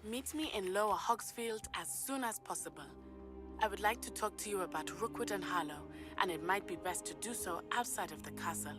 Meet me in Lower Hogsfield as soon as possible. I would like to talk to you about Rookwood and Harlow, and it might be best to do so outside of the castle.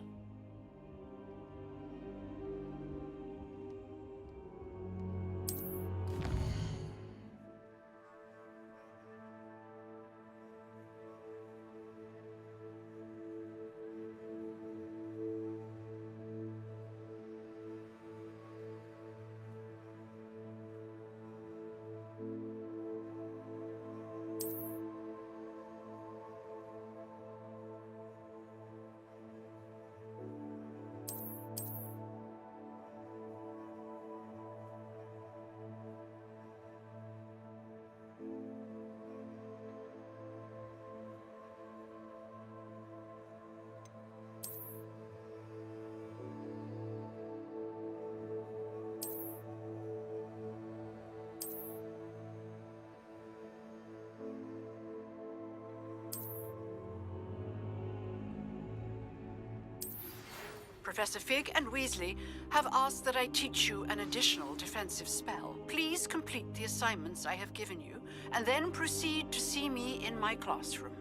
Professor Fig and Weasley have asked that I teach you an additional defensive spell. Please complete the assignments I have given you, and then proceed to see me in my classroom.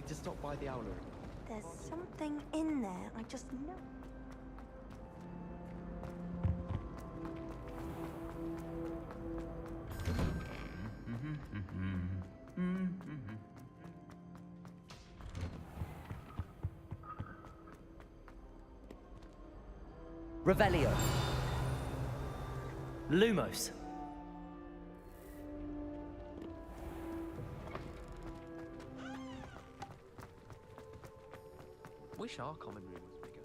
To stop by the owlery. There's something in there, I just know. Revelio. Lumos. Wish our common room was bigger.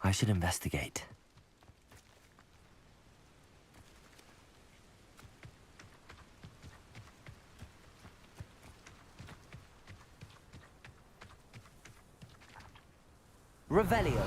I should investigate. Revelio.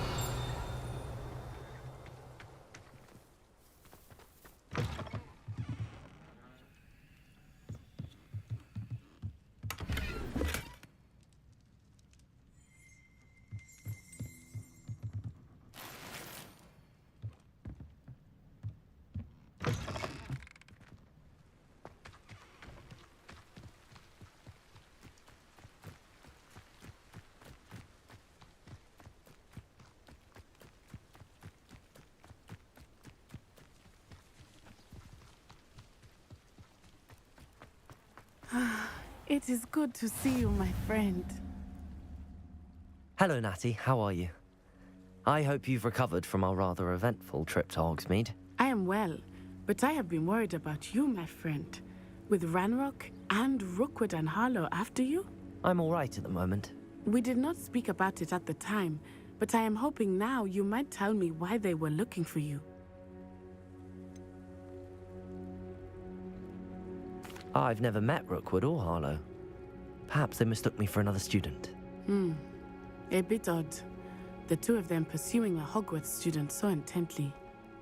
It is good to see you, my friend. Hello, Natty. How are you? I hope you've recovered from our rather eventful trip to Hogsmeade. I am well, but I have been worried about you, my friend. With Ranrock and Rookwood and Harlow after you? I'm all right at the moment. We did not speak about it at the time, but I am hoping now you might tell me why they were looking for you. I've never met Rookwood or Harlow. Perhaps they mistook me for another student. A bit odd. The two of them pursuing a Hogwarts student so intently.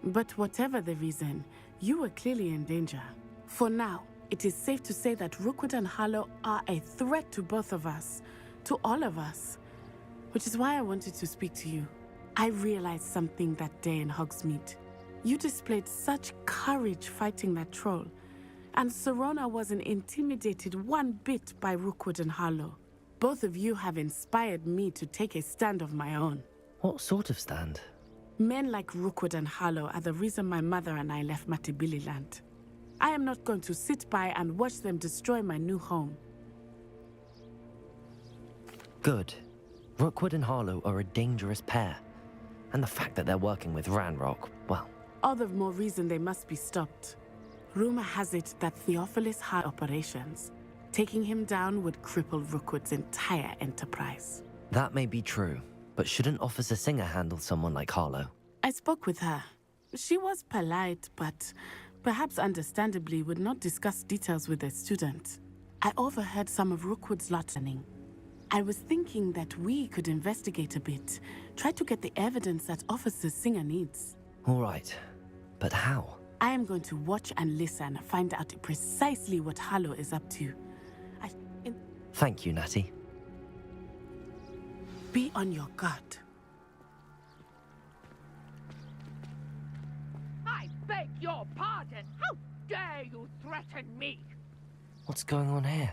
But whatever the reason, you were clearly in danger. For now, it is safe to say that Rookwood and Harlow are a threat to both of us. To all of us. Which is why I wanted to speak to you. I realized something that day in Hogsmeade. You displayed such courage fighting that troll. And Serona wasn't intimidated one bit by Rookwood and Harlow. Both of you have inspired me to take a stand of my own. What sort of stand? Men like Rookwood and Harlow are the reason my mother and I left Matibili-land. I am not going to sit by and watch them destroy my new home. Good. Rookwood and Harlow are a dangerous pair. And the fact that they're working with Ranrock, well... All the more reason they must be stopped. Rumor has it that Theophilus had operations. Taking him down would cripple Rookwood's entire enterprise. That may be true, but shouldn't Officer Singer handle someone like Harlow? I spoke with her. She was polite, but perhaps understandably would not discuss details with a student. I overheard some of Rookwood's lottening. I was thinking that we could investigate a bit, try to get the evidence that Officer Singer needs. All right, but how? I am going to watch and listen, find out precisely what Harlow is up to. Thank you, Natty. Be on your guard. I beg your pardon. How dare you threaten me? What's going on here?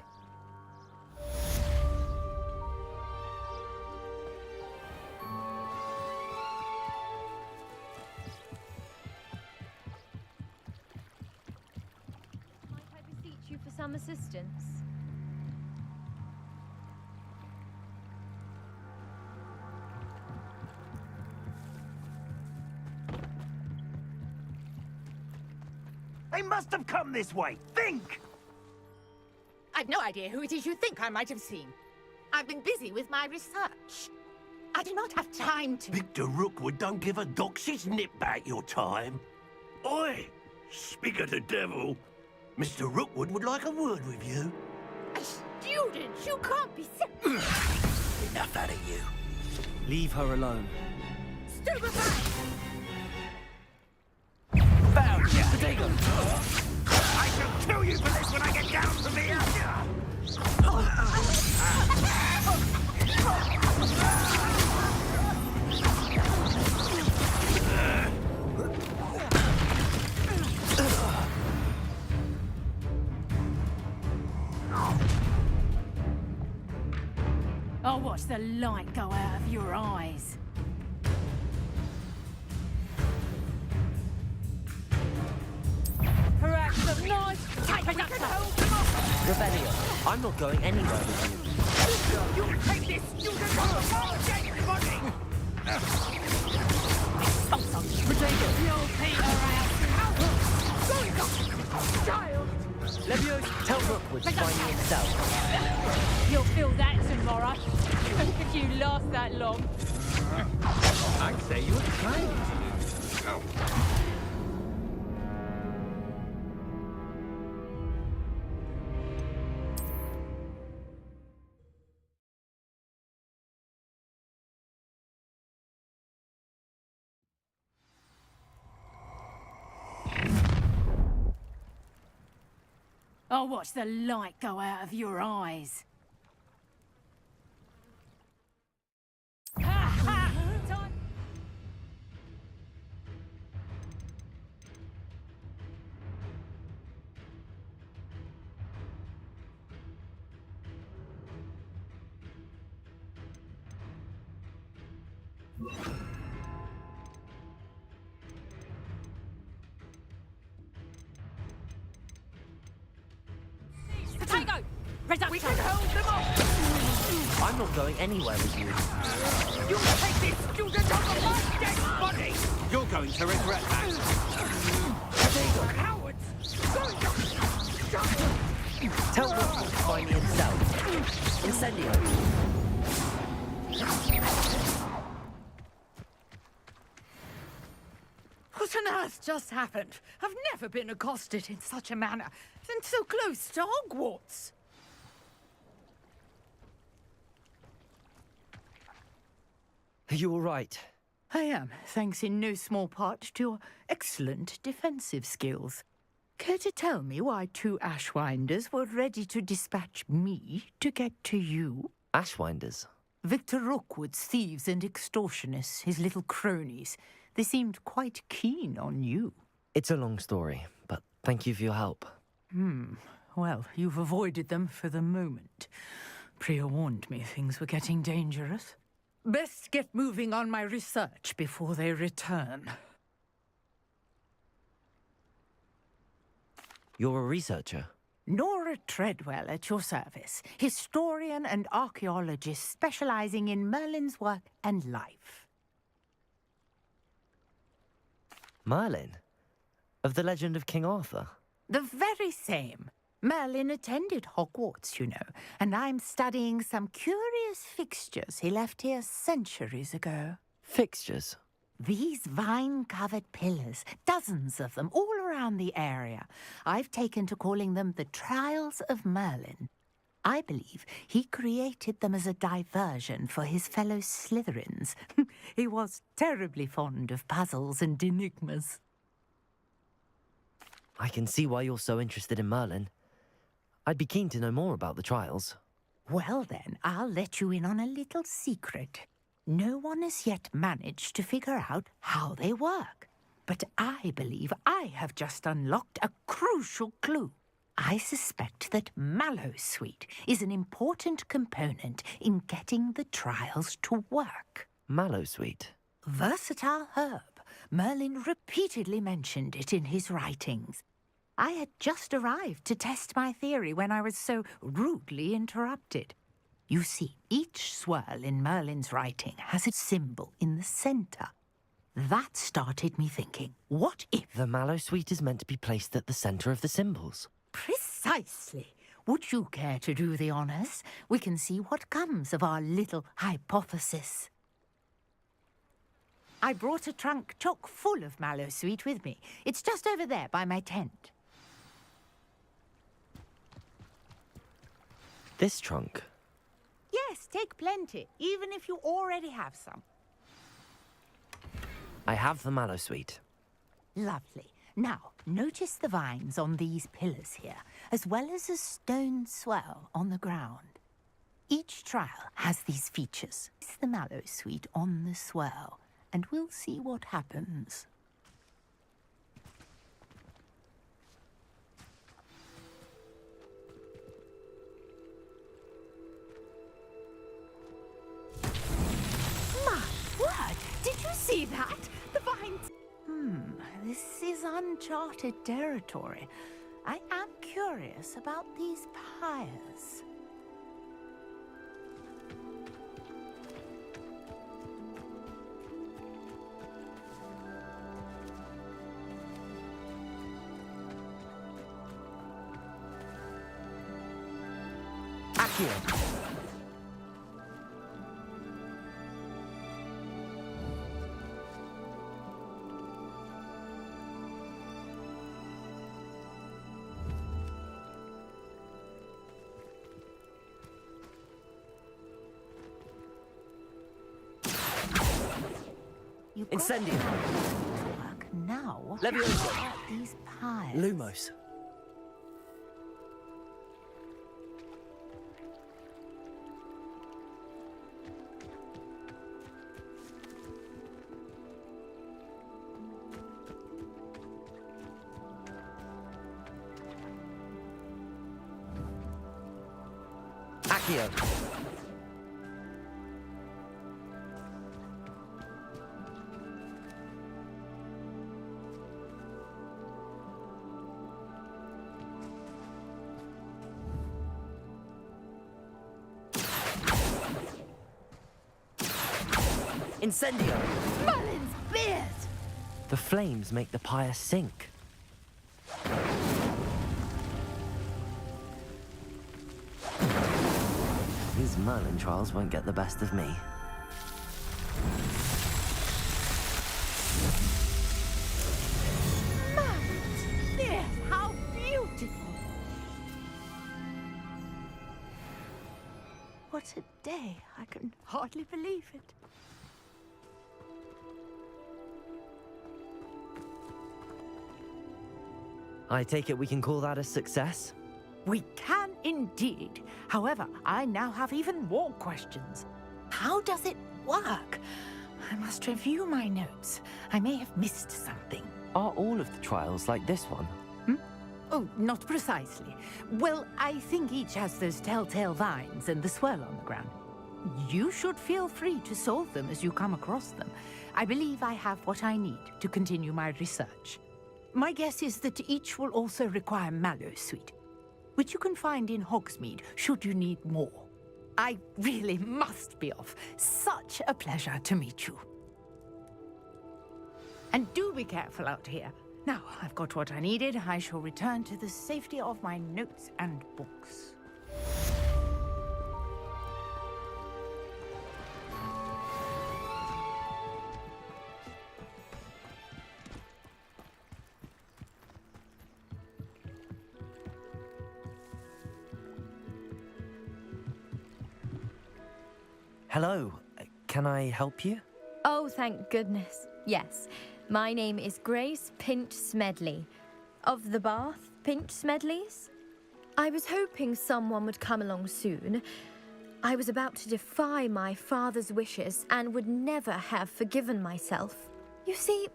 Might I beseech you for some assistance? They must have come this way. Think! I've no idea who it is you think I might have seen. I've been busy with my research. I do not have time to... Victor Rookwood don't give a doxy's nip back your time. Oi! Speak of the devil. Mr. Rookwood would like a word with you. A student? You can't be Enough out of you. Leave her alone. stupefied! Found ya! I shall kill you for this when I get down from here! I'll watch the light go out of your eyes. Perhaps a nice conductor. Revelio, I'm not going anywhere with you. You take this student from the dead body! You'll peter out. Child! Leviosa, tell Rookwood to find me himself. You'll feel that tomorrow. If you last that long. I'd say you were trying to. I'll watch the light go out of your eyes. Ha ha! Time. Potato! Reduction! We can hold them off! I'm not going anywhere with you. You take this student off of my dead body! You're going to regret that. Cowards! Tell Rookwood to find me himself. Incendio. What on earth just happened? I've never been accosted in such a manner, and so close to Hogwarts. Are you all right? I am, thanks in no small part to your excellent defensive skills. Care to tell me why 2 Ashwinders were ready to dispatch me to get to you? Ashwinders? Victor Rookwood's thieves and extortionists, his little cronies. They seemed quite keen on you. It's a long story, but thank you for your help. Well, you've avoided them for the moment. Priya warned me things were getting dangerous. Best get moving on my research before they return. You're a researcher? Nora Treadwell at your service, historian and archaeologist specializing in Merlin's work and life. Merlin? Of the legend of King Arthur? The very same. Merlin attended Hogwarts, you know, and I'm studying some curious fixtures he left here centuries ago. Fixtures? These vine-covered pillars, dozens of them, all around the area. I've taken to calling them the Trials of Merlin. I believe he created them as a diversion for his fellow Slytherins. He was terribly fond of puzzles and enigmas. I can see why you're so interested in Merlin. I'd be keen to know more about the trials. Well then, I'll let you in on a little secret. No one has yet managed to figure out how they work. But I believe I have just unlocked a crucial clue. I suspect that Mallowsweet is an important component in getting the trials to work. Mallowsweet? Versatile herb. Merlin repeatedly mentioned it in his writings. I had just arrived to test my theory when I was so rudely interrupted. You see, each swirl in Merlin's writing has a symbol in the center. That started me thinking, what if... The Mallowsweet is meant to be placed at the center of the symbols. Precisely. Would you care to do the honors? We can see what comes of our little hypothesis. I brought a trunk chock full of Mallowsweet with me. It's just over there by my tent. This trunk? Yes, take plenty, even if you already have some. I have the Mallowsweet. Lovely. Now, notice the vines on these pillars here, as well as a stone swell on the ground. Each trial has these features. It's the Mallowsweet on the swell, and we'll see what happens. My word! Did you see that? The vines... This is uncharted territory. I am curious about these pyres. Accio! You've got Incendio. to work now. Levioso. How about these pies? Lumos. Accio. Incendio. Merlin's beard! The flames make the pyre sink. These Merlin trials won't get the best of me. Merlin's beard! How beautiful! What a day. I can hardly believe it. I take it we can call that a success? We can indeed. However, I now have even more questions. How does it work? I must review my notes. I may have missed something. Are all of the trials like this one? Oh, not precisely. Well, I think each has those telltale vines and the swirl on the ground. You should feel free to solve them as you come across them. I believe I have what I need to continue my research. My guess is that each will also require mallowsweet, which you can find in Hogsmeade should you need more. I really must be off. Such a pleasure to meet you. And do be careful out here. Now, I've got what I needed. I shall return to the safety of my notes and books. Hello. Can I help you? Oh, thank goodness. Yes. My name is Grace Pinch Smedley. Of the Bath Pinch Smedleys? I was hoping someone would come along soon. I was about to defy my father's wishes and would never have forgiven myself. You see,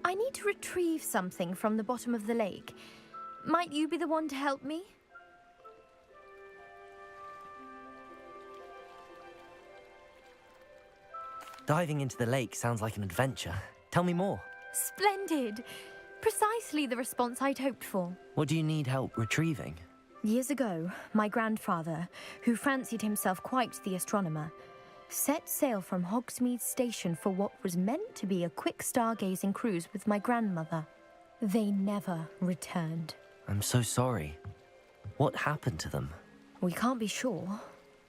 I need to retrieve something from the bottom of the lake. Might you be the one to help me? Diving into the lake sounds like an adventure. Tell me more. Splendid! Precisely the response I'd hoped for. What do you need help retrieving? Years ago, my grandfather, who fancied himself quite the astronomer, set sail from Hogsmeade Station for what was meant to be a quick stargazing cruise with my grandmother. They never returned. I'm so sorry. What happened to them? We can't be sure.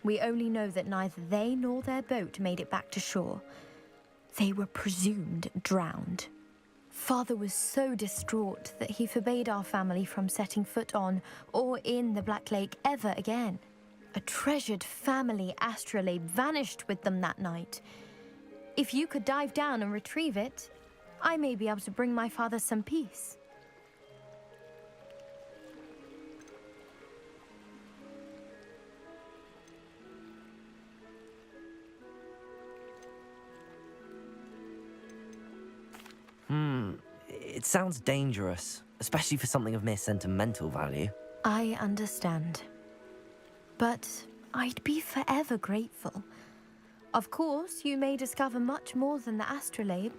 We only know that neither they nor their boat made it back to shore. They were presumed drowned. Father was so distraught that he forbade our family from setting foot on or in the Black Lake ever again. A treasured family astrolabe vanished with them that night. If you could dive down and retrieve it, I may be able to bring my father some peace. It sounds dangerous, especially for something of mere sentimental value. I understand. But I'd be forever grateful. Of course, you may discover much more than the astrolabe.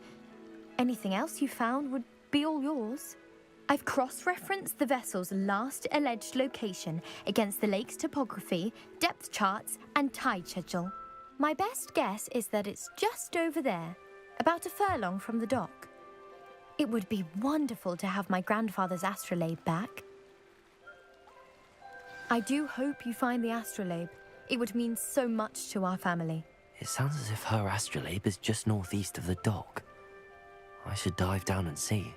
Anything else you found would be all yours. I've cross-referenced the vessel's last alleged location against the lake's topography, depth charts, and tide schedule. My best guess is that it's just over there, about a furlong from the dock. It would be wonderful to have my grandfather's astrolabe back. I do hope you find the astrolabe. It would mean so much to our family. It sounds as if her astrolabe is just northeast of the dock. I should dive down and see.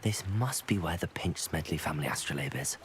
This must be where the Pinch Smedley family astrolabe is.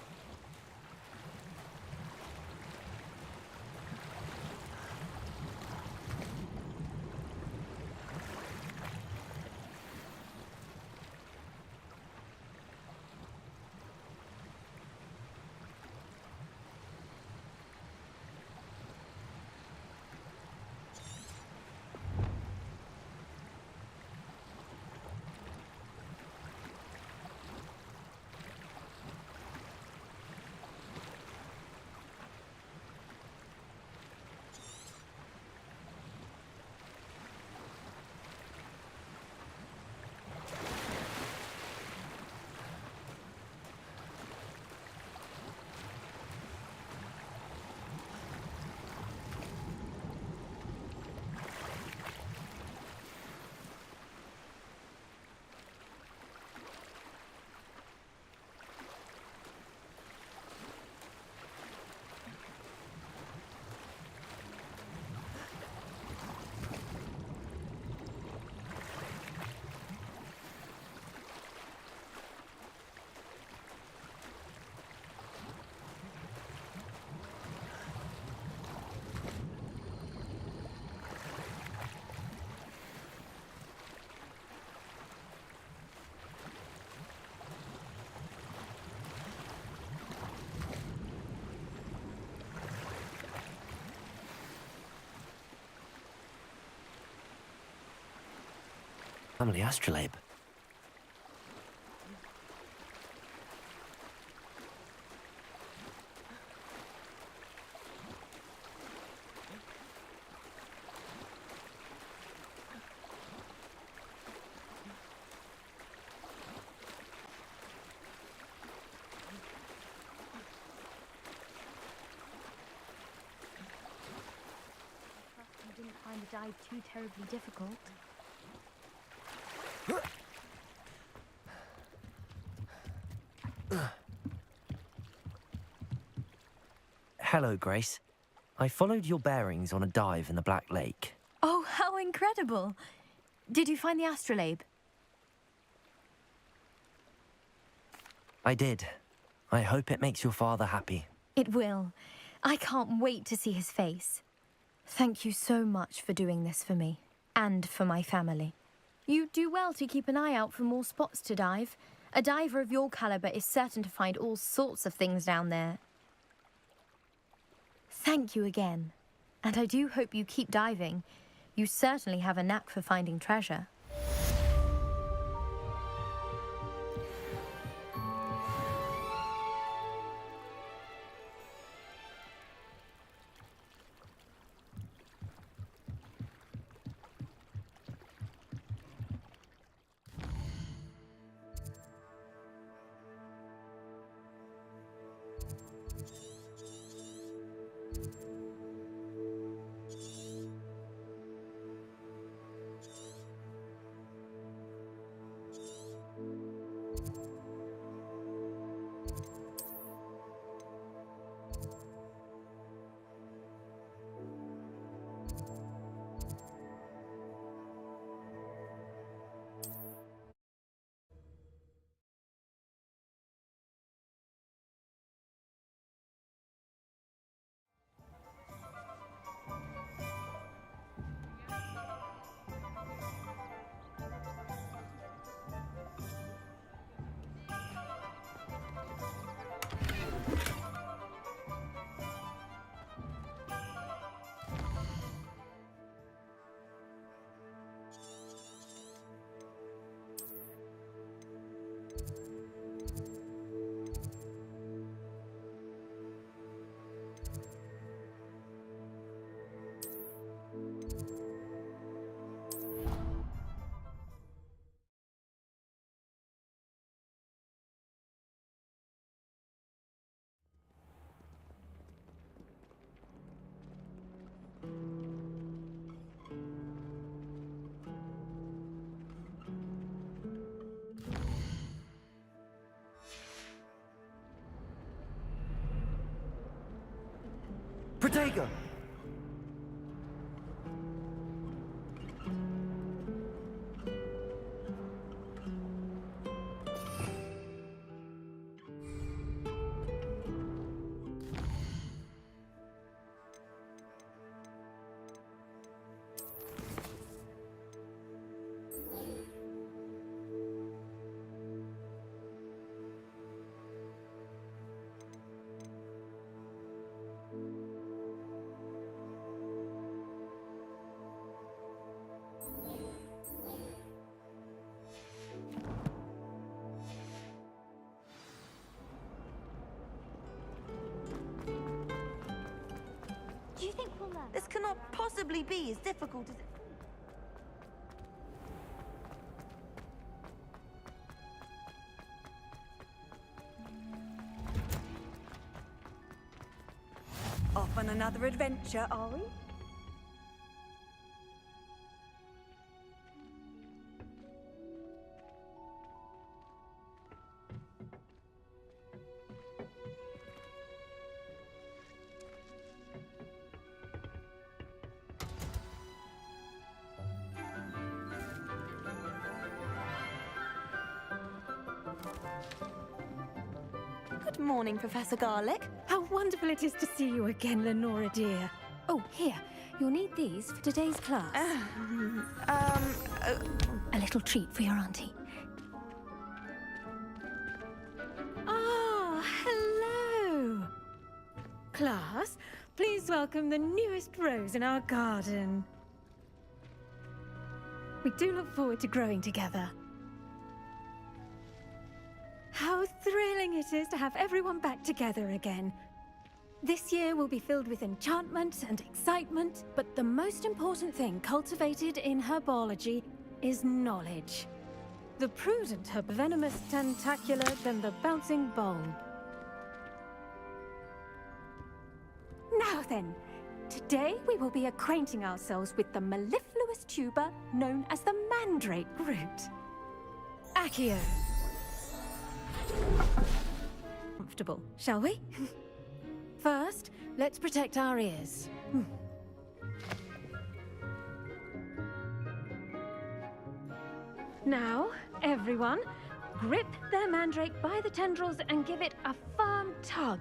Family astrolabe. You didn't find the dive too terribly difficult. Hello, Grace. I followed your bearings on a dive in the Black Lake. Oh, how incredible! Did you find the astrolabe? I did. I hope it makes your father happy. It will. I can't wait to see his face. Thank you so much for doing this for me, and for my family. You do well to keep an eye out for more spots to dive. A diver of your caliber is certain to find all sorts of things down there. Thank you again. And I do hope you keep diving. You certainly have a knack for finding treasure. Protego! cannot possibly be as difficult as it... Off on another adventure, are we? Good morning, Professor Garlic. How wonderful it is to see you again, Lenora dear. Oh, here. You'll need these for today's class. A little treat for your auntie. Ah, hello. Class, please welcome the newest rose in our garden. We do look forward to growing together. How thrilling it is to have everyone back together again. This year will be filled with enchantment and excitement, but the most important thing cultivated in herbology is knowledge. The prudent herb venomous tentacular than the bouncing bulb. Now then, today we will be acquainting ourselves with the mellifluous tuber known as the mandrake root. Accio. Comfortable, shall we? First, let's protect our ears. Now, everyone, grip their mandrake by the tendrils and give it a firm tug.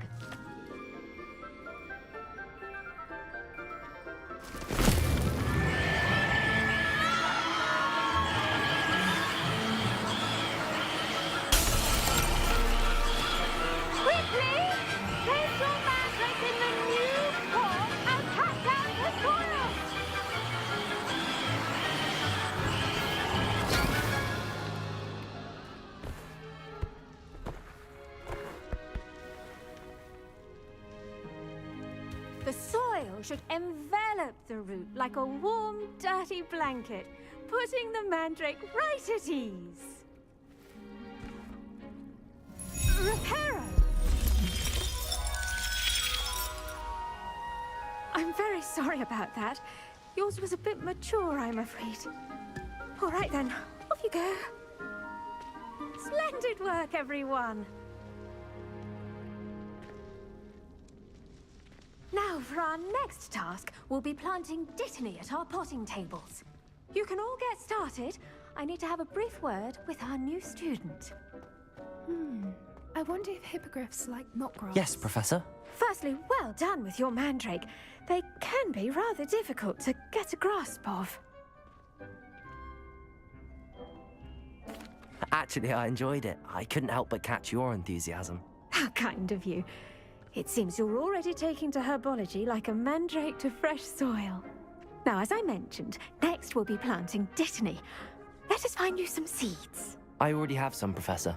The soil should envelop the root like a warm, dirty blanket, putting the mandrake right at ease. Reparo! I'm very sorry about that. Yours was a bit mature, I'm afraid. All right then, off you go. Splendid work, everyone! Now, for our next task, we'll be planting dittany at our potting tables. You can all get started. I need to have a brief word with our new student. I wonder if hippogriffs like knotgrass. Yes, Professor. Firstly, well done with your mandrake. They can be rather difficult to get a grasp of. Actually, I enjoyed it. I couldn't help but catch your enthusiasm. How kind of you. It seems you're already taking to herbology like a mandrake to fresh soil. Now, as I mentioned, next we'll be planting dittany. Let us find you some seeds. I already have some, Professor.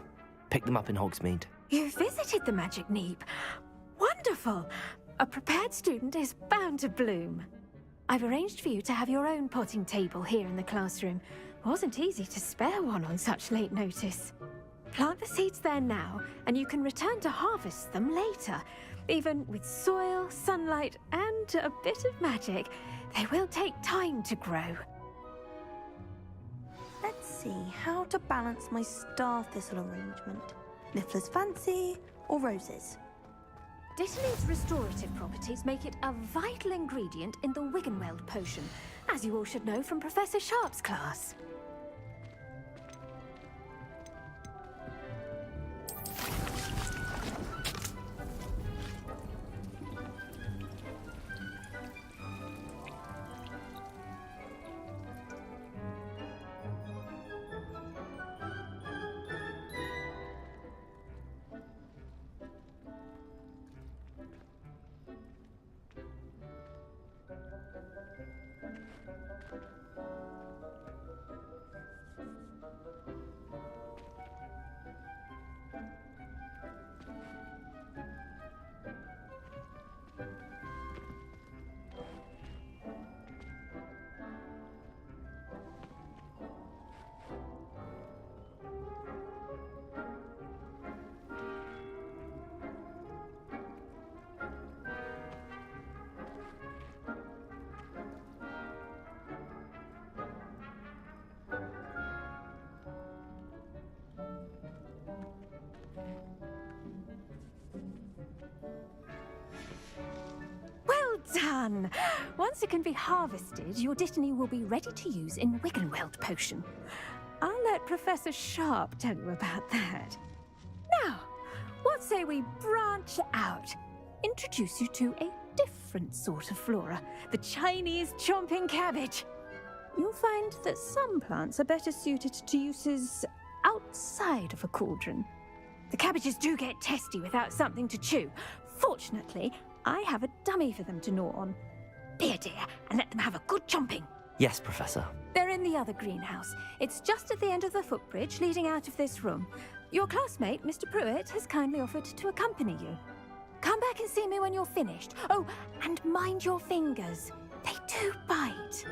Picked them up in Hogsmeade. You visited the Magic Neep. Wonderful! A prepared student is bound to bloom. I've arranged for you to have your own potting table here in the classroom. Wasn't easy to spare one on such late notice. Plant the seeds there now, and you can return to harvest them later. Even with soil, sunlight, and a bit of magic, they will take time to grow. Let's see how to balance my star thistle arrangement. Niffler's fancy or roses? Dittany's restorative properties make it a vital ingredient in the Wiggenweld potion, as you all should know from Professor Sharp's class. done. Once it can be harvested, your Dittany will be ready to use in Wiggenweld potion. I'll let Professor Sharp tell you about that. Now, what say we branch out? Introduce you to a different sort of flora, the Chinese chomping cabbage. You'll find that some plants are better suited to uses outside of a cauldron. The cabbages do get testy without something to chew. Fortunately, I have a dummy for them to gnaw on. Be a dear and let them have a good chomping. Yes, Professor. They're in the other greenhouse. It's just at the end of the footbridge leading out of this room. Your classmate, Mr. Pruitt, has kindly offered to accompany you. Come back and see me when you're finished. Oh, and mind your fingers. They do bite.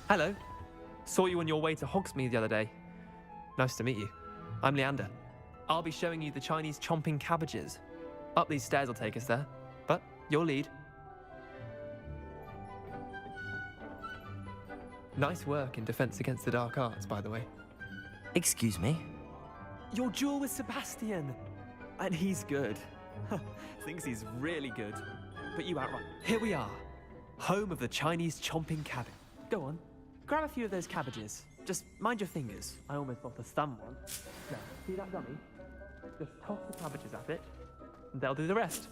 Hello. Saw you on your way to Hogsmeade the other day. Nice to meet you. I'm Leander. I'll be showing you the Chinese chomping cabbages. Up these stairs will take us there, but your lead. Nice work in Defense Against the Dark Arts, by the way. Excuse me? Your duel with Sebastian! And he's good. Thinks he's really good. But you outright. Here we are. Home of the Chinese chomping cabbage. Go on. Grab a few of those cabbages. Just mind your fingers. I almost lost a thumb one. Now, see that dummy? Just toss the cabbages at it, and they'll do the rest.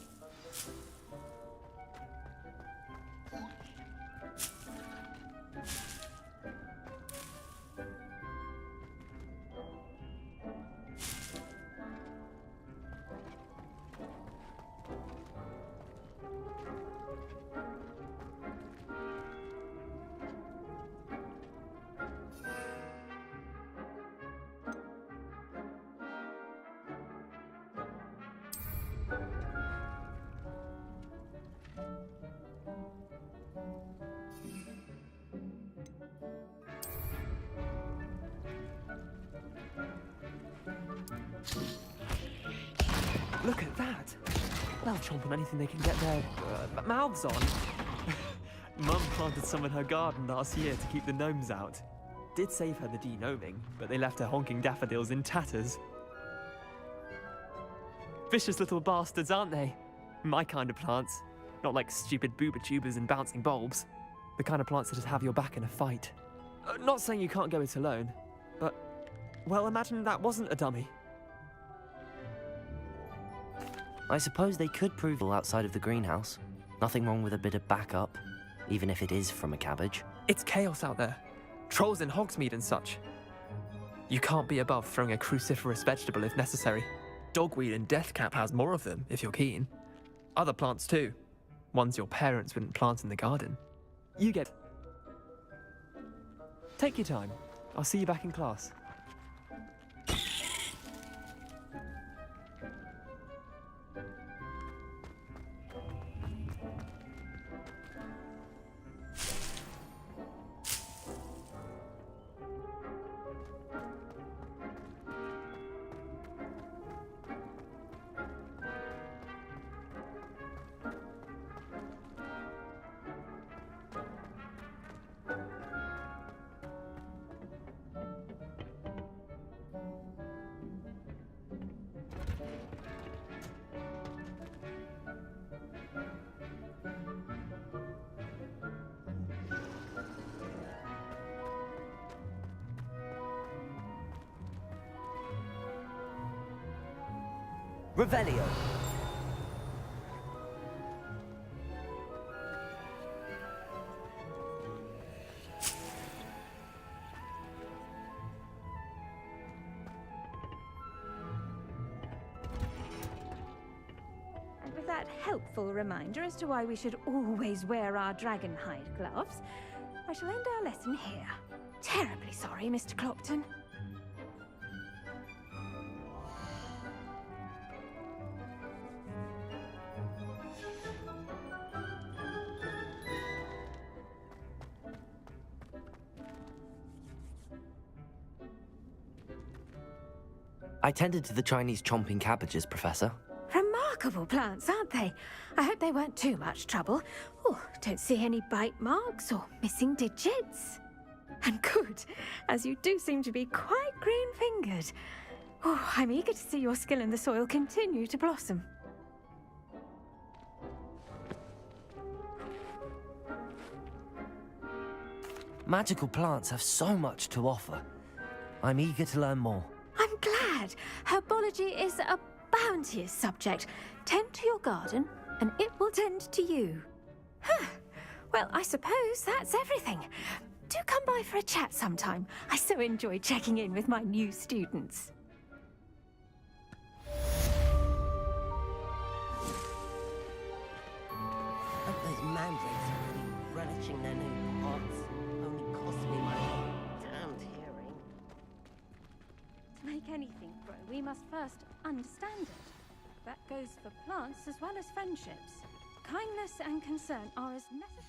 Look at that! They'll chomp on anything they can get their mouths on. Mum planted some in her garden last year to keep the gnomes out. Did save her the de-gnoming, but they left her honking daffodils in tatters. Vicious little bastards, aren't they? My kind of plants. Not like stupid booba tubers and bouncing bulbs. The kind of plants that just have your back in a fight. Not saying you can't go it alone, but, well, imagine that wasn't a dummy. I suppose they could prove outside of the greenhouse. Nothing wrong with a bit of backup, even if it is from a cabbage. It's chaos out there. Trolls in Hogsmeade and such. You can't be above throwing a cruciferous vegetable if necessary. Dogweed and deathcap has more of them, if you're keen. Other plants too. Ones your parents wouldn't plant in the garden. You get... Take your time. I'll see you back in class. Revelio. And with that helpful reminder as to why we should always wear our dragon hide gloves, I shall end our lesson here. Terribly sorry, Mr. Clopton. I tended to the Chinese chomping cabbages, Professor. Remarkable plants, aren't they? I hope they weren't too much trouble. Oh, don't see any bite marks or missing digits. And good, as you do seem to be quite green-fingered. Oh, I'm eager to see your skill in the soil continue to blossom. Magical plants have so much to offer. I'm eager to learn more. I'm glad. Herbology is a bounteous subject. Tend to your garden, and it will tend to you. Huh. Well, I suppose that's everything. Do come by for a chat sometime. I so enjoy checking in with my new students. Hope those mandrakes are really relishing their new pots. Only cost me my damned hearing. To make anything grow, we must first understand it. That goes for plants as well as friendships. Kindness and concern are as necessary.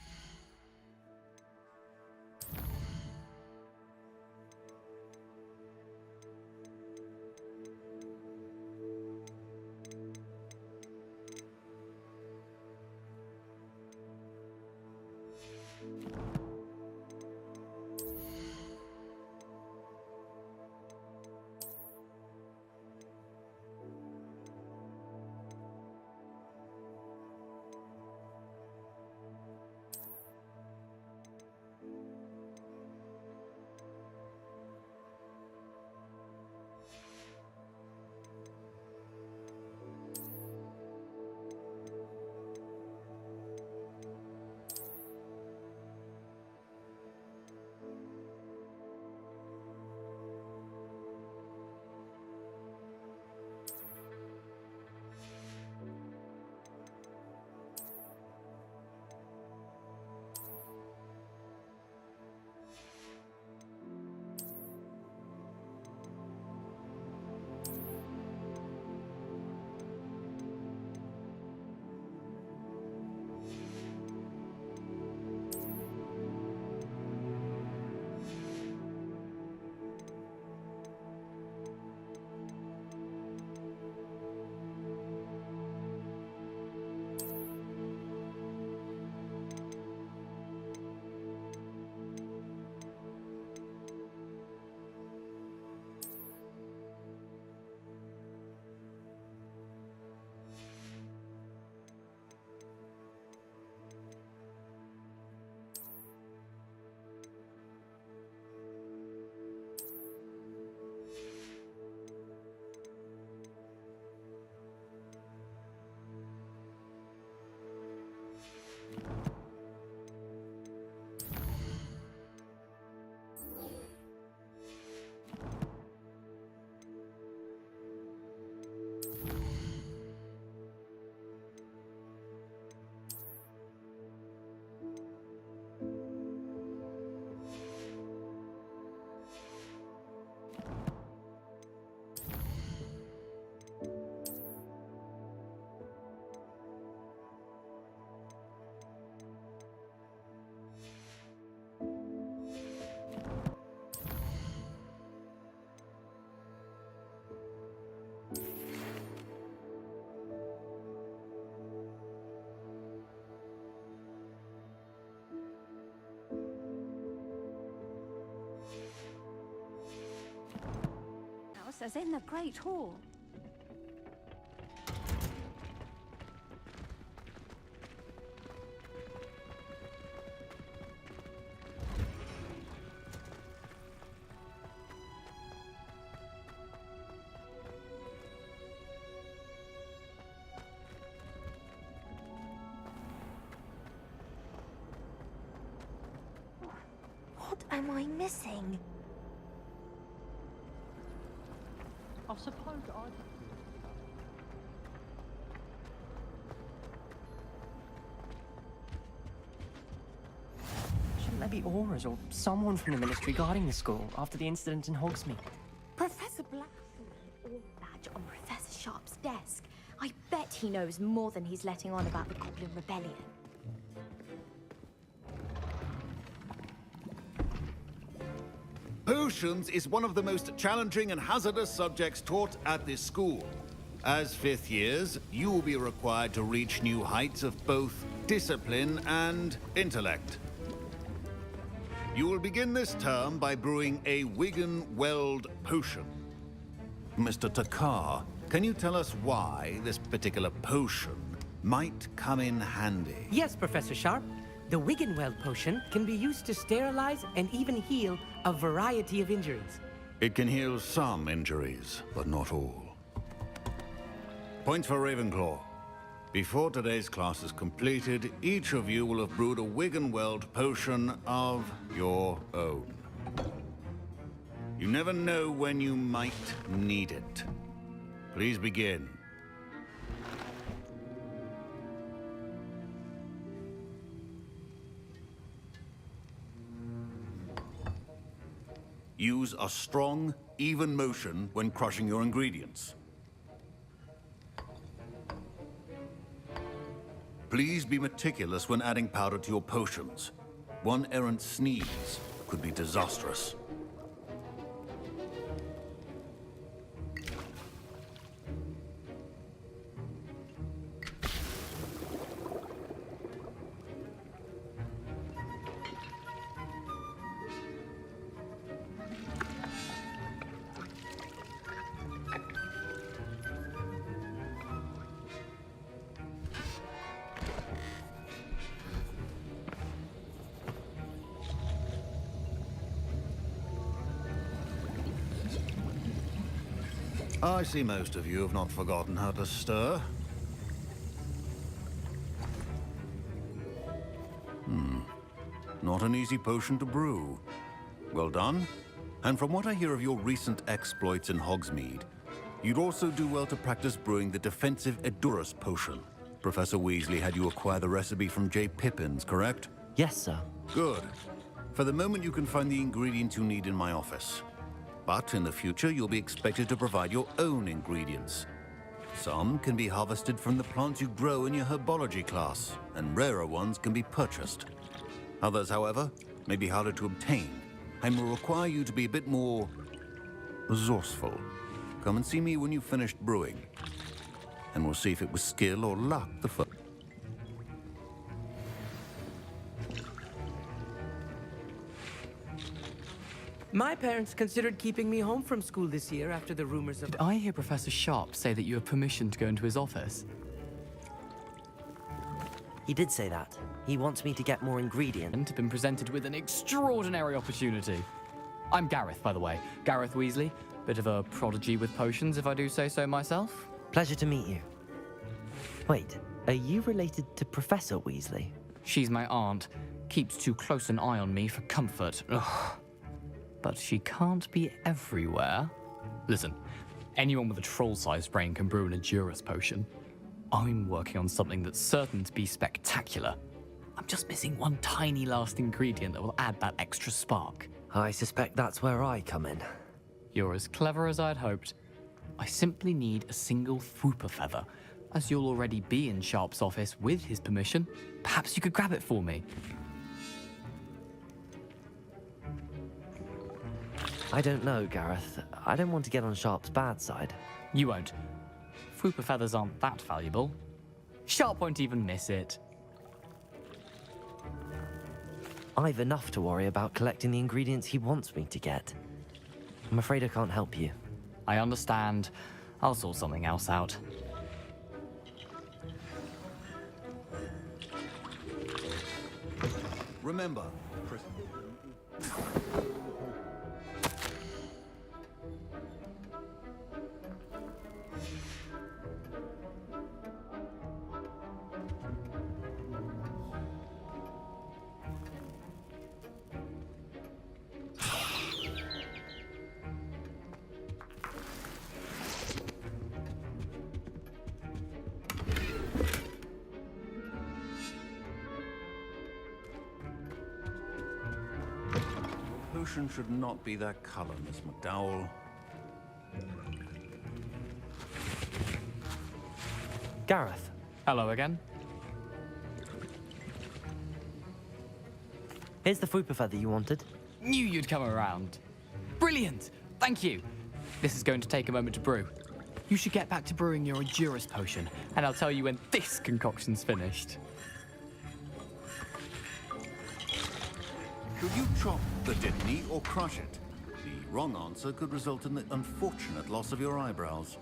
As in the Great Hall. am I missing? I suppose I... Shouldn't there be auras or someone from the ministry guarding the school after the incident in Hogsmeade? Professor Black badge on Professor Sharp's desk. I bet he knows more than he's letting on about the Goblin Rebellion. Potions is one of the most challenging and hazardous subjects taught at this school. As fifth years, you will be required to reach new heights of both discipline and intellect. You will begin this term by brewing a Wigan-Weld potion. Mr. Takar, can you tell us why this particular potion might come in handy? Yes, Professor Sharp. The Wiggenweld potion can be used to sterilize and even heal a variety of injuries. It can heal some injuries, but not all. Points for Ravenclaw. Before today's class is completed, each of you will have brewed a Wiggenweld potion of your own. You never know when you might need it. Please begin. Use a strong, even motion when crushing your ingredients. Please be meticulous when adding powder to your potions. One errant sneeze could be disastrous. I see most of you have not forgotten how to stir. Not an easy potion to brew. Well done. And from what I hear of your recent exploits in Hogsmeade, you'd also do well to practice brewing the defensive Edurus potion. Professor Weasley had you acquire the recipe from J. Pippins, correct? Yes, sir. Good. For the moment, you can find the ingredients you need in my office. But in the future, you'll be expected to provide your own ingredients. Some can be harvested from the plants you grow in your herbology class, and rarer ones can be purchased. Others, however, may be harder to obtain, and will require you to be a bit more resourceful. Come and see me when you've finished brewing, and we'll see if it was skill or luck the first. My parents considered keeping me home from school this year after the rumors of... Did I hear Professor Sharp say that you have permission to go into his office? He did say that. He wants me to get more ingredients. And been presented with an extraordinary opportunity. I'm Gareth, by the way. Gareth Weasley. Bit of a prodigy with potions, if I do say so myself. Pleasure to meet you. Wait, are you related to Professor Weasley? She's my aunt. Keeps too close an eye on me for comfort. Ugh. But she can't be everywhere. Listen, anyone with a troll-sized brain can brew an Edurus potion. I'm working on something that's certain to be spectacular. I'm just missing one tiny last ingredient that will add that extra spark. I suspect that's where I come in. You're as clever as I'd hoped. I simply need a single Fwooper feather. As you'll already be in Sharp's office with his permission, perhaps you could grab it for me. I don't know, Gareth. I don't want to get on Sharp's bad side. You won't. Fwooper feathers aren't that valuable. Sharp won't even miss it. I've enough to worry about collecting the ingredients he wants me to get. I'm afraid I can't help you. I understand. I'll sort something else out. Remember, potion should not be that color, Miss McDowell. Gareth. Hello again. Here's the Fupa feather you wanted. Knew you'd come around. Brilliant! Thank you. This is going to take a moment to brew. You should get back to brewing your Endurance potion, and I'll tell you when this concoction's finished. Should you chop the Dittany or crush it? The wrong answer could result in the unfortunate loss of your eyebrows.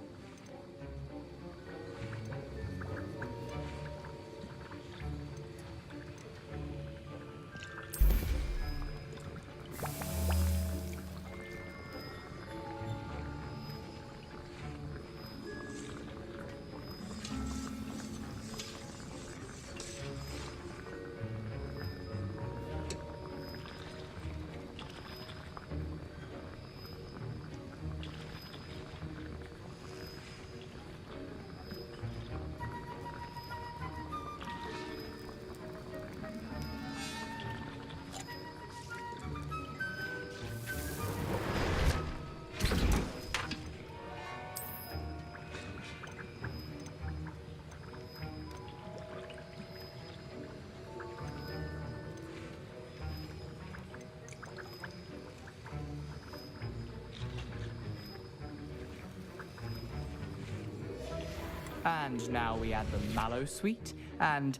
And now we add the mallow sweet, and...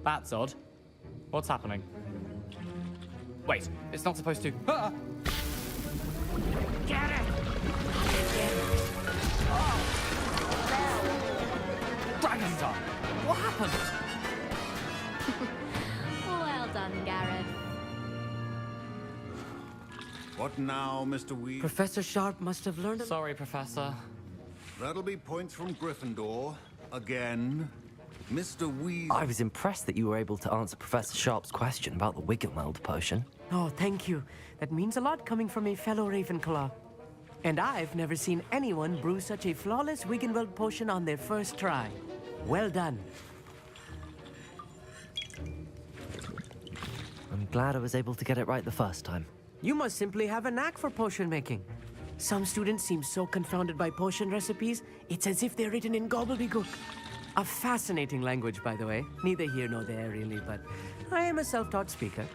That's odd. What's happening? Wait, it's not supposed to... Ah! Get it! Dragon's Eye! What happened? Well done, Gareth. What now, Mr. Weed? Professor Sharp must have learned... Sorry, Professor. That'll be points from Gryffindor. Again. Mr. Weed... I was impressed that you were able to answer Professor Sharp's question about the Wiggenweld potion. Oh, thank you. That means a lot coming from a fellow Ravenclaw. And I've never seen anyone brew such a flawless Wiggenweld potion on their first try. Well done. I'm glad I was able to get it right the first time. You must simply have a knack for potion making. Some students seem so confounded by potion recipes, it's as if they're written in gobbledygook. A fascinating language, by the way. Neither here nor there, really, but I am a self-taught speaker.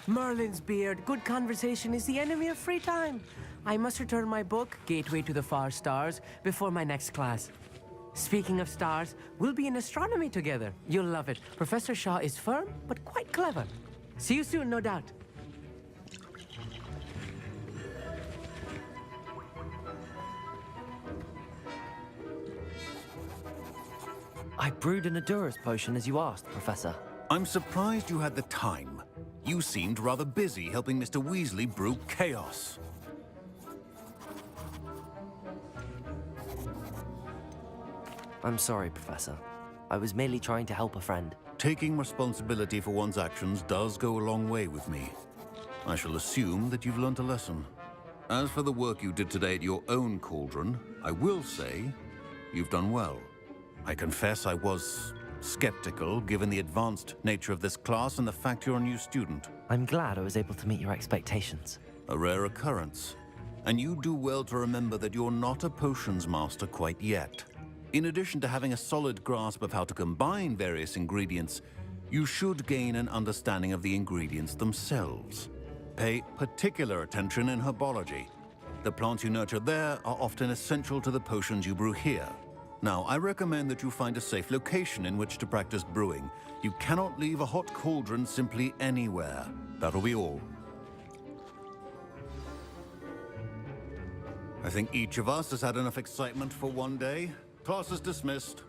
Merlin's beard, good conversation is the enemy of free time. I must return my book, Gateway to the Far Stars, before my next class. Speaking of stars, we'll be in astronomy together. You'll love it. Professor Shaw is firm, but quite clever. See you soon, no doubt. I brewed an Endurance potion as you asked, Professor. I'm surprised you had the time. You seemed rather busy helping Mr. Weasley brew chaos. I'm sorry, Professor. I was merely trying to help a friend. Taking responsibility for one's actions does go a long way with me. I shall assume that you've learnt a lesson. As for the work you did today at your own cauldron, I will say you've done well. I confess I was skeptical, given the advanced nature of this class and the fact you're a new student. I'm glad I was able to meet your expectations. A rare occurrence. And you do well to remember that you're not a potions master quite yet. In addition to having a solid grasp of how to combine various ingredients, you should gain an understanding of the ingredients themselves. Pay particular attention in herbology. The plants you nurture there are often essential to the potions you brew here. Now, I recommend that you find a safe location in which to practice brewing. You cannot leave a hot cauldron simply anywhere. That'll be all. I think each of us has had enough excitement for one day. Class is dismissed.